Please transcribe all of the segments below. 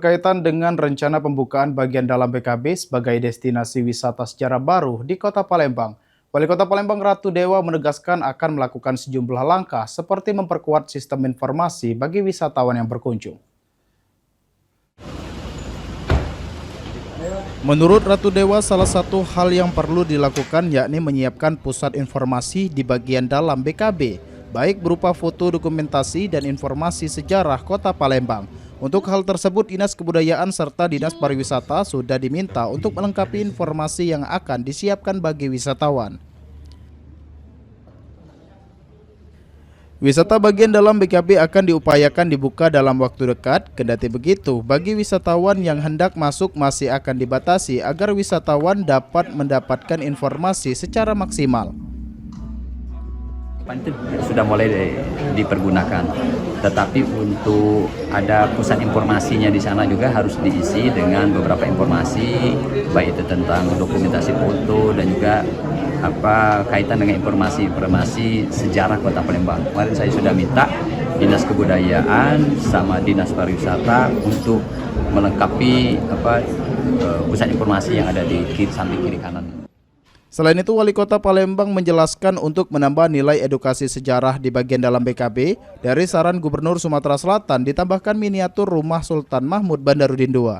berkaitan dengan rencana pembukaan bagian dalam BKB sebagai destinasi wisata sejarah baru di Kota Palembang. Wali Kota Palembang Ratu Dewa menegaskan akan melakukan sejumlah langkah seperti memperkuat sistem informasi bagi wisatawan yang berkunjung. Menurut Ratu Dewa, salah satu hal yang perlu dilakukan yakni menyiapkan pusat informasi di bagian dalam BKB, baik berupa foto dokumentasi dan informasi sejarah Kota Palembang. Untuk hal tersebut, Dinas Kebudayaan serta Dinas Pariwisata sudah diminta untuk melengkapi informasi yang akan disiapkan bagi wisatawan. Wisata bagian dalam BKB akan diupayakan dibuka dalam waktu dekat, kendati begitu, bagi wisatawan yang hendak masuk masih akan dibatasi agar wisatawan dapat mendapatkan informasi secara maksimal. Itu sudah mulai dipergunakan, tetapi untuk ada pusat informasinya di sana juga harus diisi dengan beberapa informasi, baik itu tentang dokumentasi foto dan juga kaitan dengan informasi sejarah Kota Palembang. Kemarin saya sudah minta Dinas Kebudayaan sama Dinas Pariwisata untuk melengkapi pusat informasi yang ada di samping kiri kanan. Selain itu, Wali Kota Palembang menjelaskan untuk menambah nilai edukasi sejarah di bagian dalam BKB, dari saran Gubernur Sumatera Selatan ditambahkan miniatur rumah Sultan Mahmud Bandarudin II.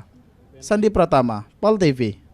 Sandi Pratama, PAL TV.